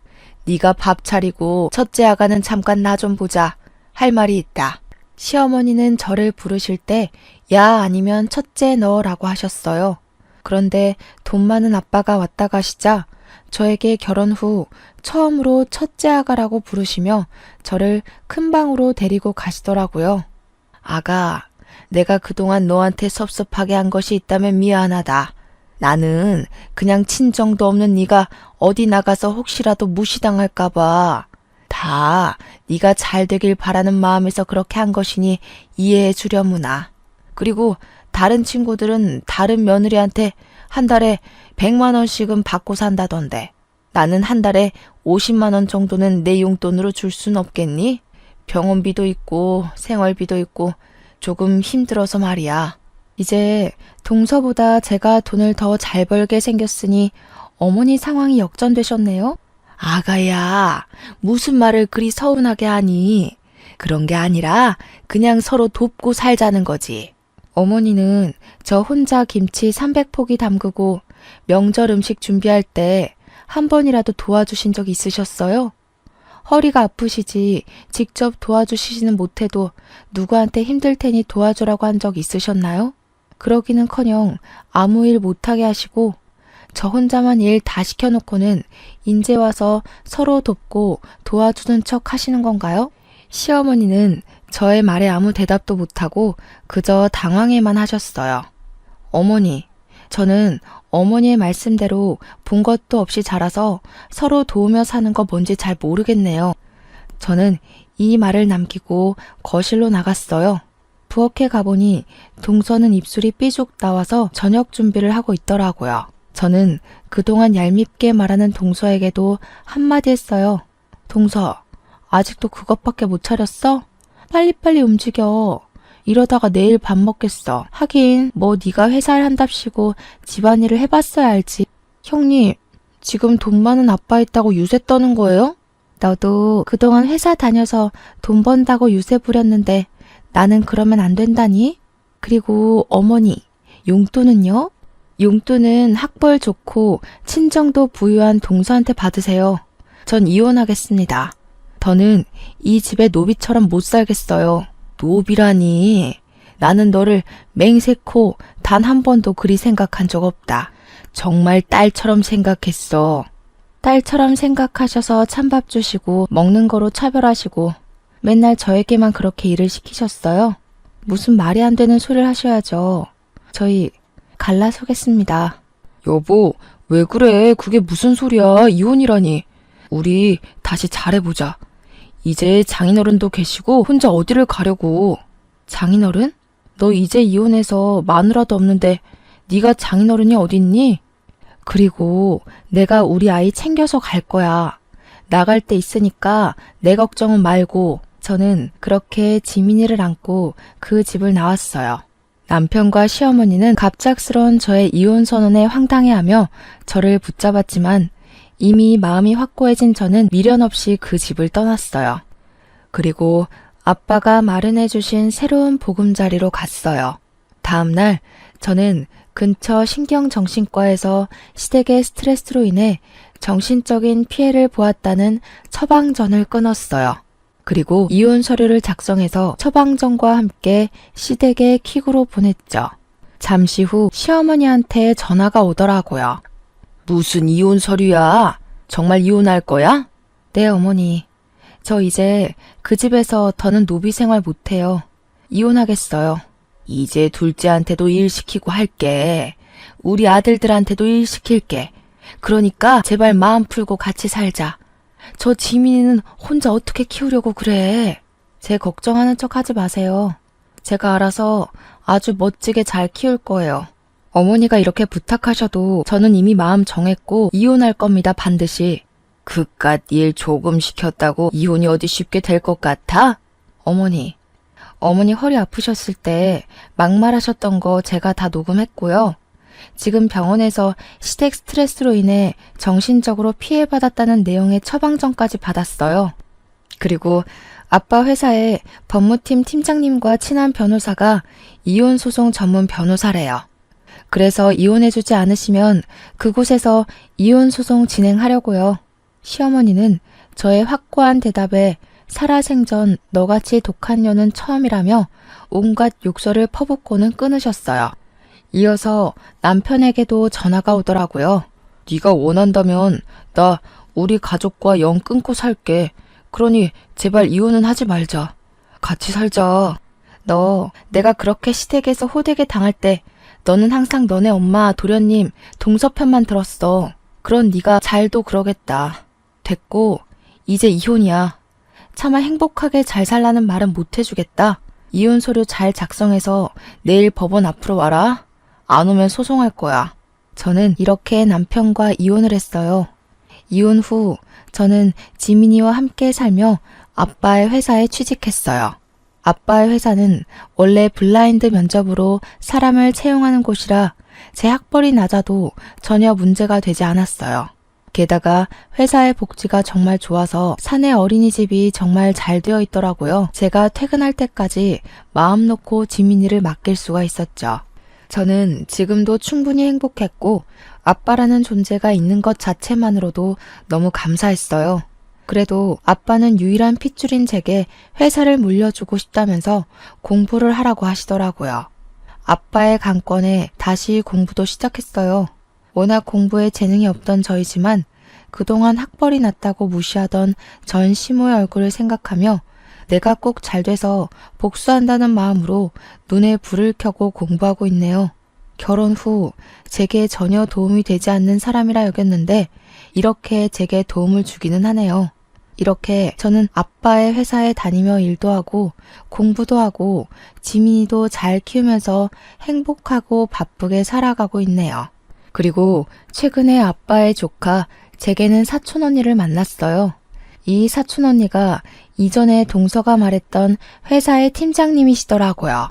네가 밥 차리고 첫째 아가는 잠깐 나 좀 보자. 할 말이 있다. 시어머니는 저를 부르실 때 야 아니면 첫째 너라고 하셨어요. 그런데 돈 많은 아빠가 왔다 가시자 저에게 결혼 후 처음으로 첫째 아가라고 부르시며 저를 큰 방으로 데리고 가시더라고요. 아가, 내가 그동안 너한테 섭섭하게 한 것이 있다면 미안하다. 나는 그냥 친정도 없는 네가 어디 나가서 혹시라도 무시당할까 봐. 다 네가 잘 되길 바라는 마음에서 그렇게 한 것이니 이해해 주려무나. 그리고 다른 친구들은 다른 며느리한테 한 달에 100만 원씩은 받고 산다던데 나는 한 달에 50만 원 정도는 내 용돈으로 줄 순 없겠니? 병원비도 있고 생활비도 있고 조금 힘들어서 말이야. 이제 동서보다 제가 돈을 더 잘 벌게 생겼으니 어머니 상황이 역전되셨네요. 아가야, 무슨 말을 그리 서운하게 하니? 그런 게 아니라 그냥 서로 돕고 살자는 거지. 어머니는 저 혼자 김치 300포기 담그고 명절 음식 준비할 때 한 번이라도 도와주신 적 있으셨어요? 허리가 아프시지 직접 도와주시지는 못해도 누구한테 힘들 테니 도와주라고 한 적 있으셨나요? 그러기는커녕 아무 일 못하게 하시고 저 혼자만 일 다 시켜놓고는 인제 와서 서로 돕고 도와주는 척 하시는 건가요? 시어머니는 저의 말에 아무 대답도 못하고 그저 당황해만 하셨어요. 어머니, 저는 어머니의 말씀대로 본 것도 없이 자라서 서로 도우며 사는 거 뭔지 잘 모르겠네요. 저는 이 말을 남기고 거실로 나갔어요. 부엌에 가보니 동서는 입술이 삐죽 나와서 저녁 준비를 하고 있더라고요. 저는 그동안 얄밉게 말하는 동서에게도 한마디 했어요. 동서, 아직도 그것밖에 못 차렸어? 빨리빨리 움직여. 이러다가 내일 밥 먹겠어. 하긴 뭐 네가 회사를 한답시고 집안일을 해봤어야 알지. 형님, 지금 돈 많은 아빠 있다고 유세 떠는 거예요? 너도 그동안 회사 다녀서 돈 번다고 유세 부렸는데 나는 그러면 안 된다니? 그리고 어머니, 용돈은요? 용돈은 학벌 좋고 친정도 부유한 동서한테 받으세요. 전 이혼하겠습니다. 더는 이 집에 노비처럼 못 살겠어요. 노비라니. 나는 너를 맹세코 단 한 번도 그리 생각한 적 없다. 정말 딸처럼 생각했어. 딸처럼 생각하셔서 찬밥 주시고 먹는 거로 차별하시고 맨날 저에게만 그렇게 일을 시키셨어요. 무슨 말이 안 되는 소리를 하셔야죠. 저희 갈라서겠습니다. 여보, 왜 그래? 그게 무슨 소리야? 이혼이라니. 우리 다시 잘해보자. 이제 장인어른도 계시고 혼자 어디를 가려고. 장인어른? 너 이제 이혼해서 마누라도 없는데 네가 장인어른이 어딨니? 그리고 내가 우리 아이 챙겨서 갈 거야. 나갈 때 있으니까 내 걱정은 말고. 저는 그렇게 지민이를 안고 그 집을 나왔어요. 남편과 시어머니는 갑작스러운 저의 이혼 선언에 황당해하며 저를 붙잡았지만 이미 마음이 확고해진 저는 미련 없이 그 집을 떠났어요. 그리고 아빠가 마련해주신 새로운 보금자리로 갔어요. 다음날 저는 근처 신경정신과에서 시댁의 스트레스로 인해 정신적인 피해를 보았다는 처방전을 끊었어요. 그리고 이혼 서류를 작성해서 처방전과 함께 시댁에 퀵으로 보냈죠. 잠시 후 시어머니한테 전화가 오더라고요. 무슨 이혼 서류야? 정말 이혼할 거야? 네, 어머니. 저 이제 그 집에서 더는 노비 생활 못해요. 이혼하겠어요. 이제 둘째한테도 일 시키고 할게. 우리 아들들한테도 일 시킬게. 그러니까 제발 마음 풀고 같이 살자. 저 지민이는 혼자 어떻게 키우려고 그래. 제 걱정하는 척 하지 마세요. 제가 알아서 아주 멋지게 잘 키울 거예요. 어머니가 이렇게 부탁하셔도 저는 이미 마음 정했고 이혼할 겁니다, 반드시. 그깟 일 조금 시켰다고 이혼이 어디 쉽게 될 것 같아? 어머니 허리 아프셨을 때 막말하셨던 거 제가 다 녹음했고요. 지금 병원에서 시댁 스트레스로 인해 정신적으로 피해받았다는 내용의 처방전까지 받았어요. 그리고 아빠 회사의 법무팀 팀장님과 친한 변호사가 이혼소송 전문 변호사래요. 그래서 이혼해주지 않으시면 그곳에서 이혼소송 진행하려고요. 시어머니는 저의 확고한 대답에 살아생전 너같이 독한 년은 처음이라며 온갖 욕설을 퍼붓고는 끊으셨어요. 이어서 남편에게도 전화가 오더라고요. 네가 원한다면 나 우리 가족과 영 끊고 살게. 그러니 제발 이혼은 하지 말자. 같이 살자. 너 내가 그렇게 시댁에서 호되게 당할 때 너는 항상 너네 엄마 도련님 동서 편만 들었어. 그런 네가 잘도 그러겠다. 됐고 이제 이혼이야. 차마 행복하게 잘 살라는 말은 못 해주겠다. 이혼 서류 잘 작성해서 내일 법원 앞으로 와라. 안 오면 소송할 거야. 저는 이렇게 남편과 이혼을 했어요. 이혼 후 저는 지민이와 함께 살며 아빠의 회사에 취직했어요. 아빠의 회사는 원래 블라인드 면접으로 사람을 채용하는 곳이라 제 학벌이 낮아도 전혀 문제가 되지 않았어요. 게다가 회사의 복지가 정말 좋아서 사내 어린이집이 정말 잘 되어 있더라고요. 제가 퇴근할 때까지 마음 놓고 지민이를 맡길 수가 있었죠. 저는 지금도 충분히 행복했고 아빠라는 존재가 있는 것 자체만으로도 너무 감사했어요. 그래도 아빠는 유일한 핏줄인 제게 회사를 물려주고 싶다면서 공부를 하라고 하시더라고요. 아빠의 강권에 다시 공부도 시작했어요. 워낙 공부에 재능이 없던 저이지만 그동안 학벌이 낮다고 무시하던 전 시모의 얼굴을 생각하며 내가 꼭 잘 돼서 복수한다는 마음으로 눈에 불을 켜고 공부하고 있네요. 결혼 후 제게 전혀 도움이 되지 않는 사람이라 여겼는데 이렇게 제게 도움을 주기는 하네요. 이렇게 저는 아빠의 회사에 다니며 일도 하고 공부도 하고 지민이도 잘 키우면서 행복하고 바쁘게 살아가고 있네요. 그리고 최근에 아빠의 조카 제게는 사촌 언니를 만났어요. 이 사촌 언니가 이전에 동서가 말했던 회사의 팀장님이시더라고요.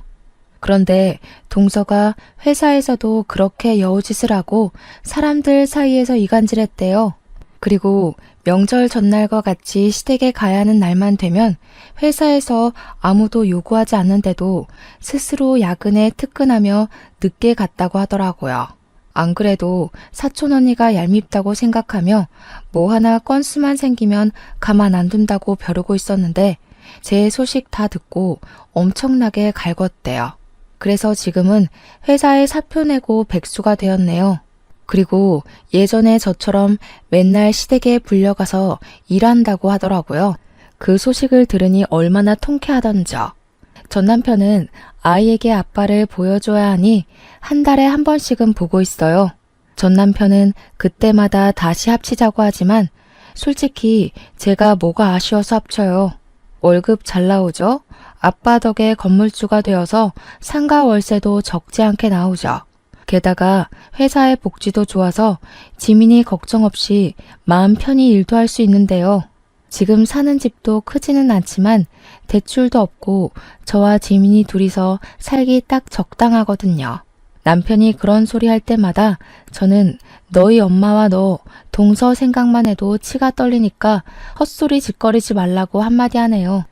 그런데 동서가 회사에서도 그렇게 여우짓을 하고 사람들 사이에서 이간질했대요. 그리고 명절 전날과 같이 시댁에 가야 하는 날만 되면 회사에서 아무도 요구하지 않는데도 스스로 야근에 특근하며 늦게 갔다고 하더라고요. 안 그래도 사촌 언니가 얄밉다고 생각하며 뭐 하나 건수만 생기면 가만 안 둔다고 벼르고 있었는데 제 소식 다 듣고 엄청나게 갈궜대요. 그래서 지금은 회사에 사표 내고 백수가 되었네요. 그리고 예전에 저처럼 맨날 시댁에 불려가서 일한다고 하더라고요. 그 소식을 들으니 얼마나 통쾌하던지요. 전 남편은 아이에게 아빠를 보여줘야 하니 한 달에 한 번씩은 보고 있어요. 전 남편은 그때마다 다시 합치자고 하지만 솔직히 제가 뭐가 아쉬워서 합쳐요. 월급 잘 나오죠? 아빠 덕에 건물주가 되어서 상가 월세도 적지 않게 나오죠. 게다가 회사의 복지도 좋아서 지민이 걱정 없이 마음 편히 일도 할 수 있는데요. 지금 사는 집도 크지는 않지만 대출도 없고 저와 지민이 둘이서 살기 딱 적당하거든요. 남편이 그런 소리 할 때마다 저는 너희 엄마와 너 동서 생각만 해도 치가 떨리니까 헛소리 짓거리지 말라고 한마디 하네요.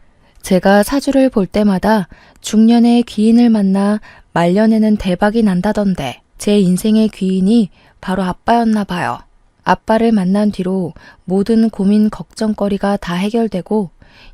제가 사주를 볼 때마다 중년에 귀인을 만나 말년에는 대박이 난다던데 제 인생의 귀인이 바로 아빠였나 봐요. 아빠를 만난 뒤로 모든 고민 걱정거리가 다 해결되고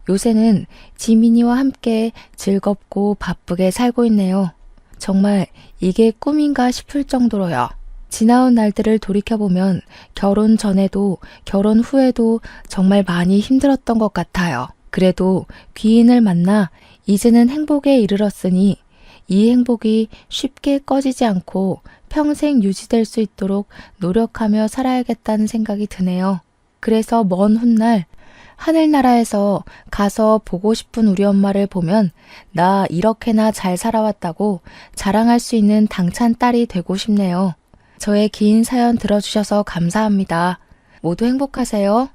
요새는 지민이와 함께 즐겁고 바쁘게 살고 있네요. 정말 이게 꿈인가 싶을 정도로요. 지나온 날들을 돌이켜보면 결혼 전에도 결혼 후에도 정말 많이 힘들었던 것 같아요. 그래도 귀인을 만나 이제는 행복에 이르렀으니 이 행복이 쉽게 꺼지지 않고 평생 유지될 수 있도록 노력하며 살아야겠다는 생각이 드네요. 그래서 먼 훗날 하늘나라에서 가서 보고 싶은 우리 엄마를 보면 나 이렇게나 잘 살아왔다고 자랑할 수 있는 당찬 딸이 되고 싶네요. 저의 긴 사연 들어주셔서 감사합니다. 모두 행복하세요.